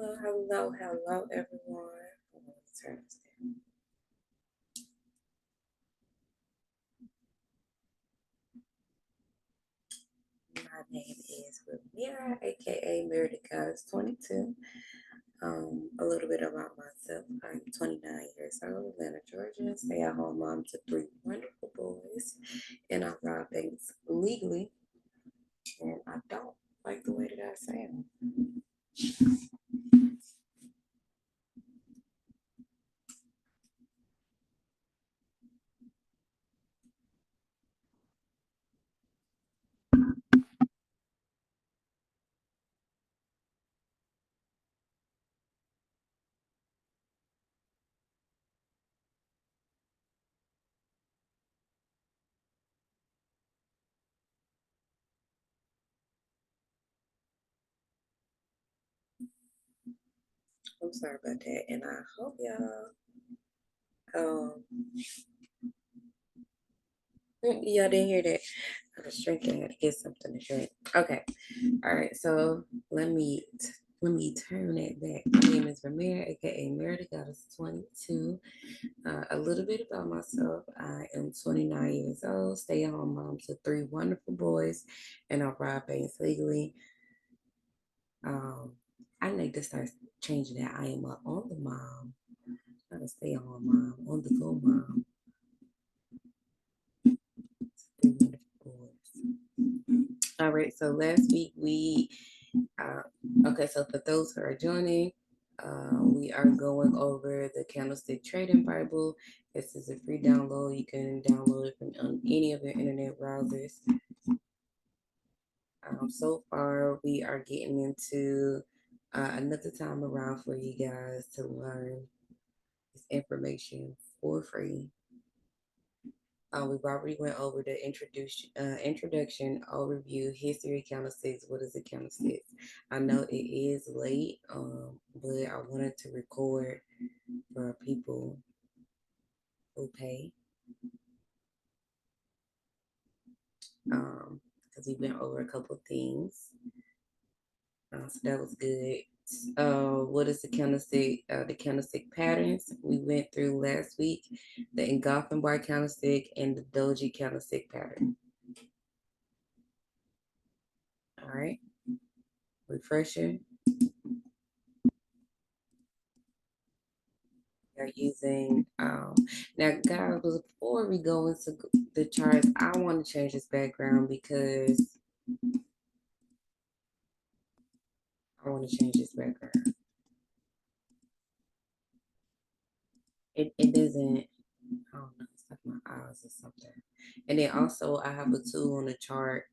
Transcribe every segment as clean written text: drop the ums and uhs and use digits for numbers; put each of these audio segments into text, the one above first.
Hello, everyone. Hold on, let's turn this down. My name is Ramira, aka Mary Goddess 22. A little bit about myself. I'm 29 years old, Atlanta, Georgia. Stay at home mom to three wonderful boys, and I rob banks legally. And I don't like the way that I sound. I'm sorry about that, and I hope y'all didn't hear that. I was drinking. I had to get something to drink. Okay. All right. So let me turn it back. My name is Ramir, aka Meredith Goddess 22. A little bit about myself. I am 29 years old, stay at home mom to three wonderful boys, and I rob banks legally. Um, I need to start changing that. I am a on the mom, not a stay at home mom, on the go mom. Three wonderful boys. All right. So last week uh, okay. So for those who are joining, we are going over the Candlestick Trading Bible. This is a free download. You can download it from any of your internet browsers. So far, we are getting into another time around for you guys to learn this information for free. We've already went over the introduction, overview, history of candlesticks. What is a candlestick? I know it is late, but I wanted to record for people who pay, because we went over a couple things. So that was good. What is the candlestick? The candlestick patterns we went through last week, the engulfing bar candlestick and the doji candlestick pattern. All right, refresher. Are using now, guys. Before we go into the charts, I want to change this background because I want to change this background. It doesn't. I don't know. It's like my eyes or something. And then also, I have a tool on the chart.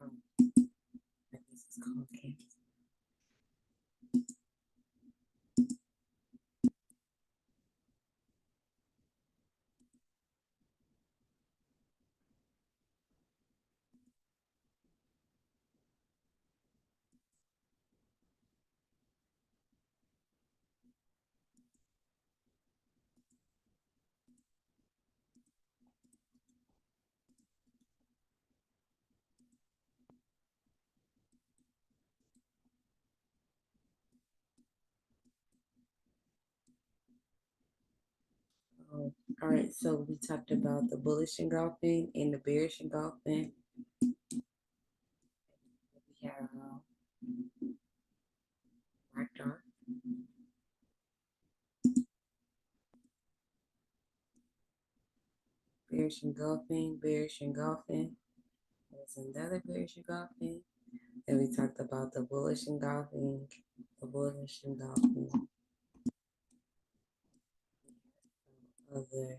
Um, I guess it's called Canvas. All right, so we talked about the bullish engulfing and the bearish engulfing. We have black dark, bearish engulfing, bearish engulfing. There's another bearish engulfing. Then we talked about the bullish engulfing, the bullish engulfing, other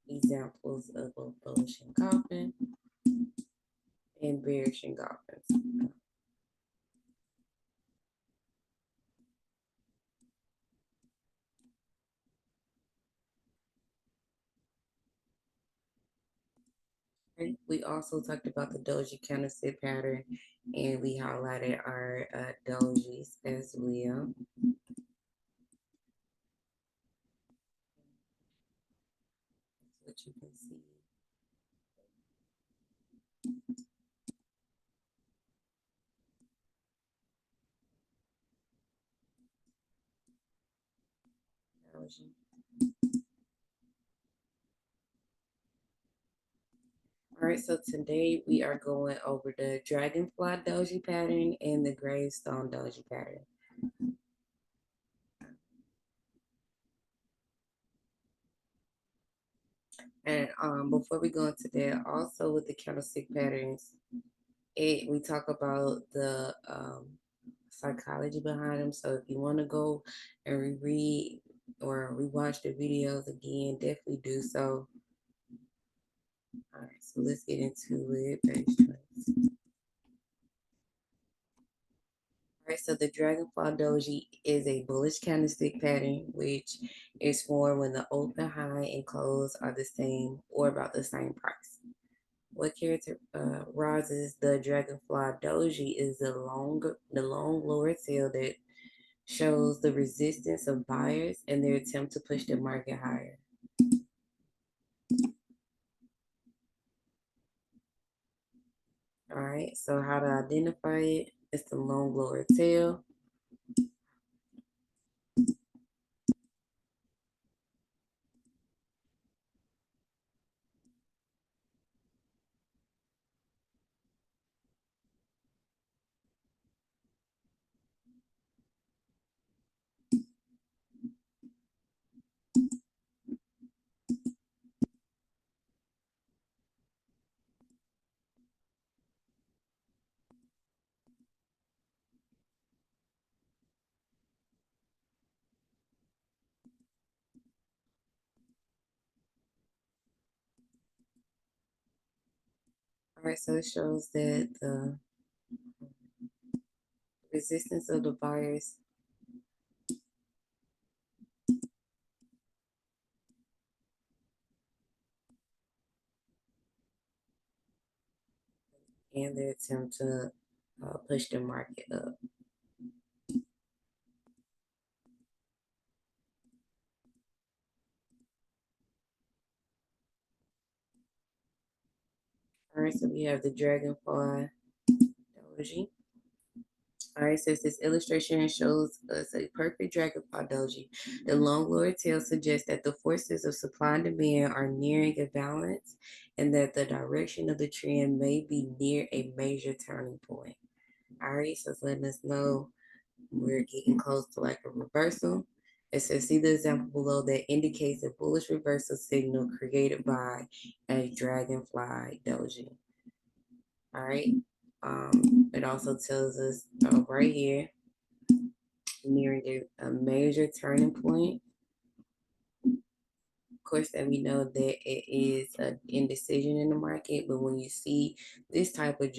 examples of both bullish engulfing and bearish engulfing. Right. We also talked about the doji candlestick pattern, and we highlighted our dojis as well. What you can see. Doji. All right, so today we are going over the dragonfly doji pattern and the gravestone doji pattern. And before we go into that, also with the candlestick patterns, we talk about the psychology behind them. So if you want to go and reread or rewatch the videos again, definitely do so. All right, so let's get into it. Page 20. All right, so the dragonfly doji is a bullish candlestick pattern, which is formed when the open, high, and close are the same or about the same price. What characterizes the dragonfly doji is the long lower tail that shows the resistance of buyers and their attempt to push the market higher. All right, so how to identify it? It's the long lower tail. All right, so it shows that the resistance of the buyers and their attempt to push the market up. All right, so we have the dragonfly doji. All right, so this illustration shows us a perfect dragonfly doji. The long lower tail suggests that the forces of supply and demand are nearing a balance and that the direction of the trend may be near a major turning point. All right, so it's letting us know we're getting close to like a reversal. It says, see the example below that indicates a bullish reversal signal created by a dragonfly doji. All right. It also tells us right here, nearing a major turning point. Of course, that we know that it is an indecision in the market, but when you see this type of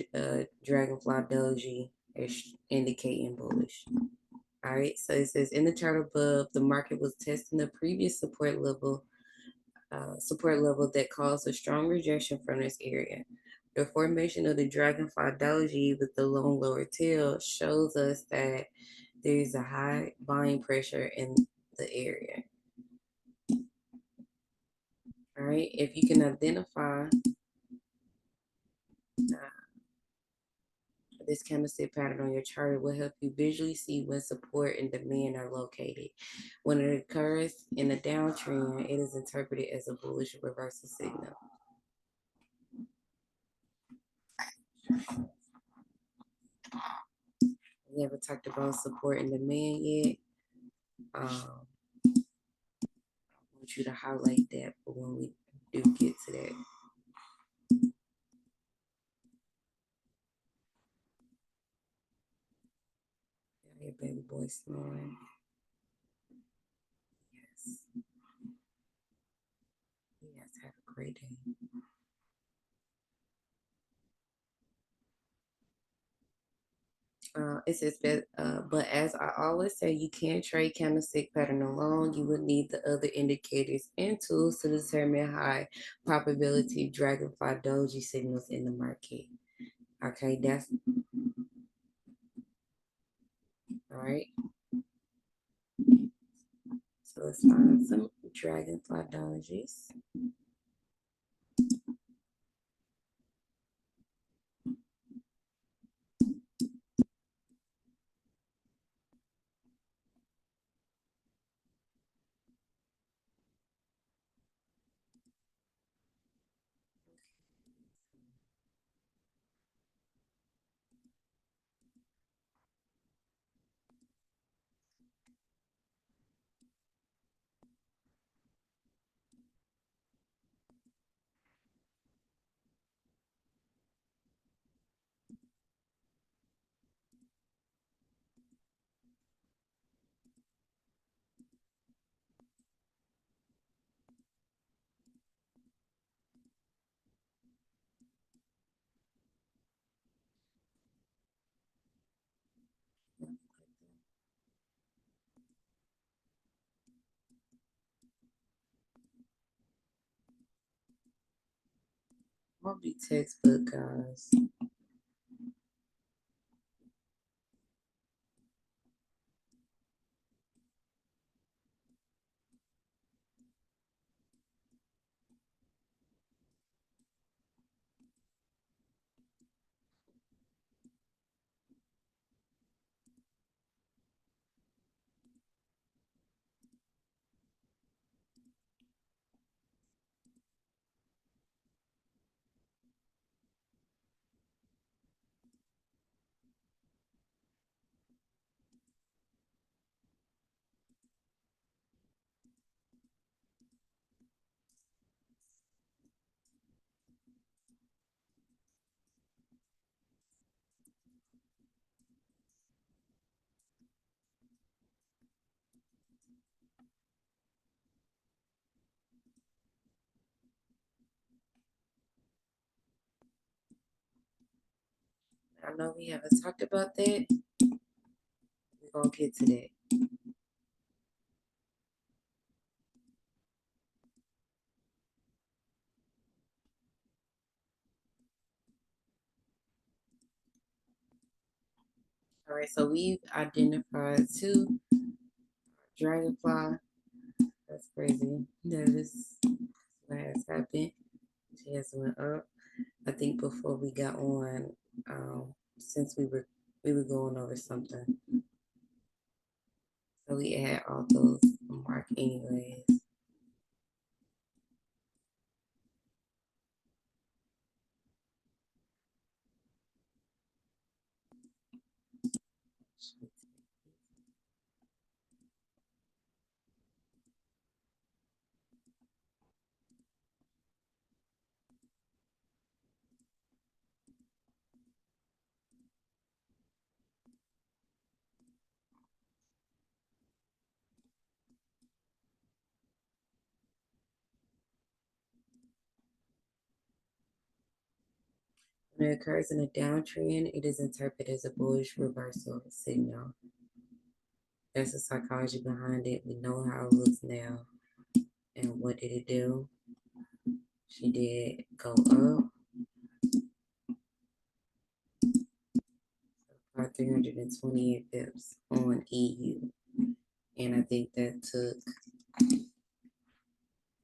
dragonfly doji, it's indicating bullish. All right, so it says in the chart above, the market was testing the previous support level that caused a strong rejection from this area. The formation of the dragonfly doji with the long lower tail shows us that there is a high buying pressure in the area. All right, if you can identify this candlestick pattern on your chart, it will help you visually see when support and demand are located. When it occurs in a downtrend, it is interpreted as a bullish reversal signal. We haven't talked about support and demand yet. I want you to highlight that for when we do get to that. Your baby boy snoring. Yes. Yes, have a great day. it says, but as I always say, you can't trade candlestick pattern alone. You would need the other indicators and tools to determine high probability dragonfly doji signals in the market. Okay, that's all right. So let's find some dragonfly dojis. Won't be textbook, guys. I know we haven't talked about that. We're gonna get to that. All right, so we've identified two dragonfly. That's crazy. That is what has happened. She has went up. I think before we got on, since we were going over something, so we had all those marked anyways. When it occurs in a downtrend, it is interpreted as a bullish reversal signal. That's the psychology behind it. We know how it looks now. And what did it do? She did go up by 328 pips on EU. And I think that took,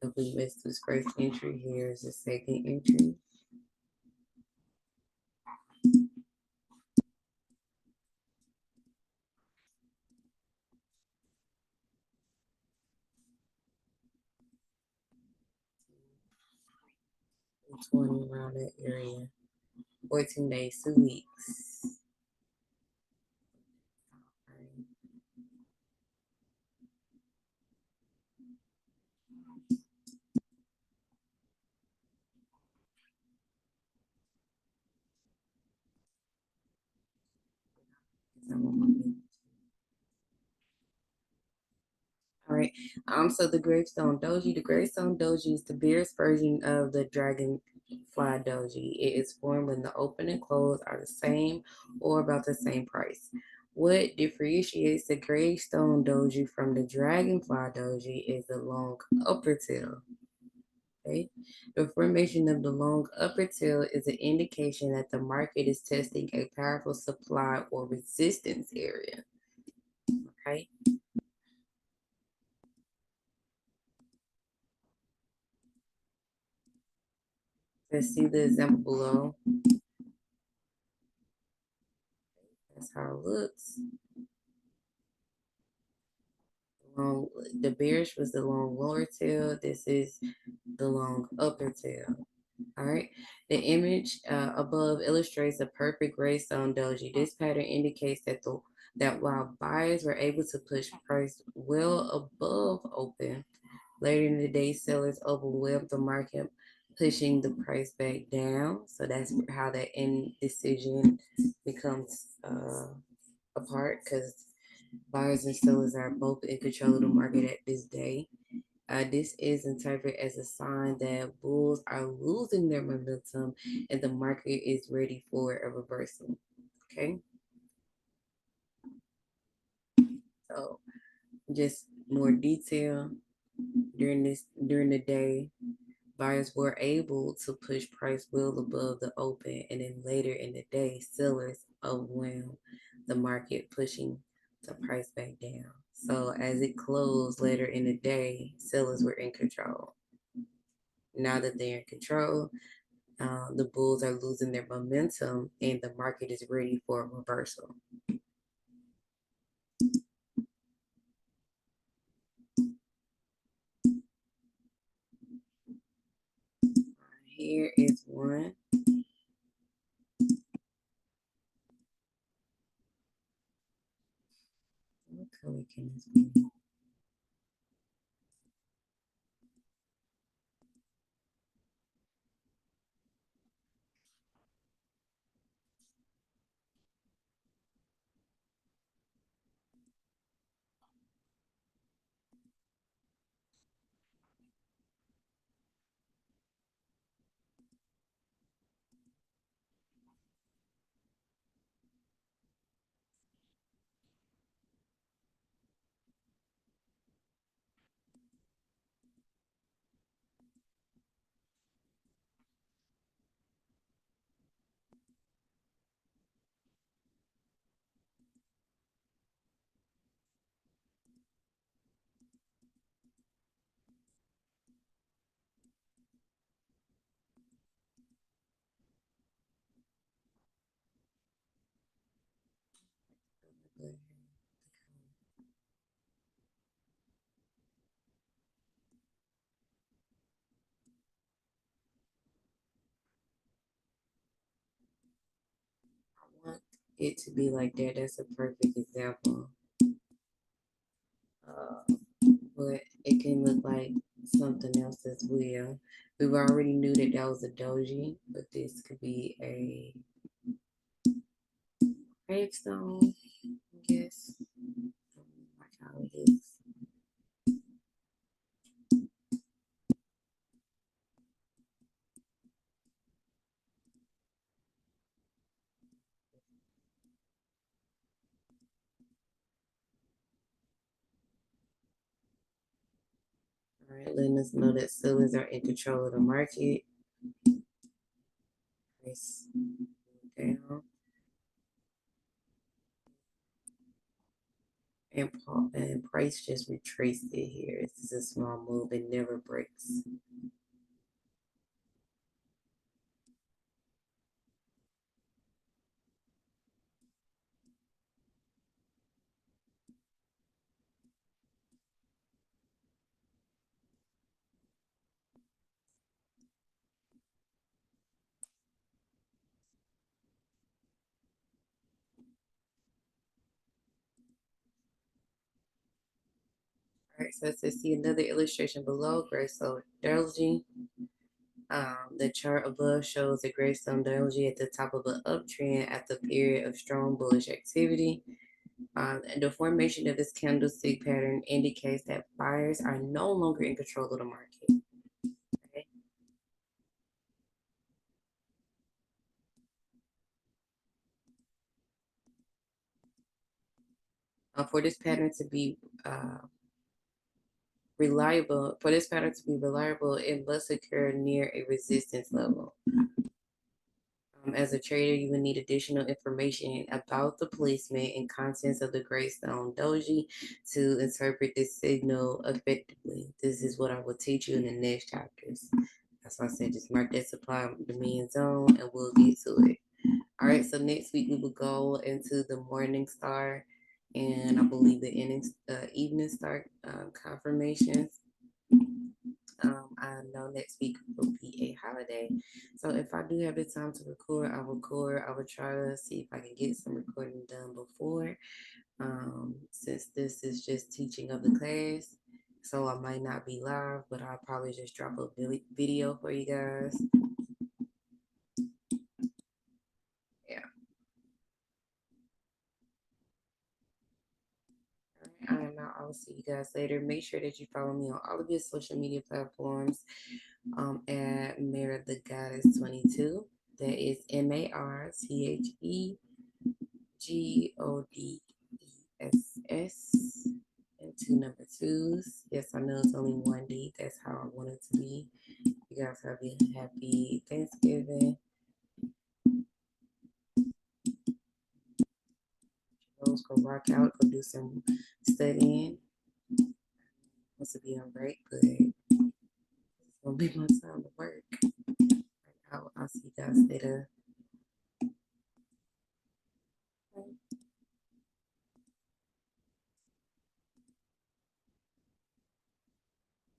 if we missed this first entry, here's the second entry. And 20 around that area. 14 days, 2 weeks. All right. So the Gravestone Doji. The Gravestone Doji is the bearish version of the dragon Fly doji. It is formed when the open and close are the same or about the same price. What differentiates the gravestone doji from the dragonfly doji is the long upper tail. Okay. The formation of the long upper tail is an indication that the market is testing a powerful supply or resistance area. Okay. Let's see the example below. That's how it looks. Long, the bearish was the long lower tail. This is the long upper tail. All right. The image above illustrates a perfect gravestone doji. This pattern indicates that while buyers were able to push price well above open, later in the day sellers overwhelmed the market, pushing the price back down. So that's how that indecision becomes apart, because buyers and sellers are both in control of the market at this day. This is interpreted as a sign that bulls are losing their momentum and the market is ready for a reversal. Okay, so just more detail during the day, buyers were able to push price well above the open, and then later in the day, sellers overwhelmed the market, pushing the price back down. So as it closed later in the day, sellers were in control. Now that they're in control, the bulls are losing their momentum and the market is ready for a reversal. Here is one. What color can this be? I want it to be like that. That's a perfect example. Uh, but it can look like something else as well. We've already knew that that was a doji, but this could be a gravestone, I guess. Like how it is. All right, letting us know that sellers are in control of the market. Price down, and price just retraced it here. This is a small move. It never breaks. All right, so let's see another illustration below. Gravestone doji. The chart above shows a gravestone doji at the top of an uptrend after a period of strong bullish activity. And the formation of this candlestick pattern indicates that buyers are no longer in control of the market. Okay? For this pattern to be reliable, it must occur near a resistance level. As a trader, you will need additional information about the placement and contents of the Gravestone doji to interpret this signal effectively. This is what I will teach you in the next chapters. That's why I said just mark that supply demand zone and we'll get to it. All right, so next week we will go into the morning star and I believe the evening star confirmations. I know next week will be a holiday. So if I do have the time to record, I'll record. I will try to see if I can get some recording done before. Since this is just teaching of the class. So I might not be live, but I'll probably just drop a video for you guys. Yeah. All right, I will see you guys later. Make sure that you follow me on all of your social media platforms at Mara the Goddess 22. That is MARTHEGODESS and two number twos. Yes, I know it's only one D. That's how I want it to be. You guys have a happy Thanksgiving. Those go rock out, go do some studying. Wants to be on break, but it's gonna be my time to work. I'll see you guys later.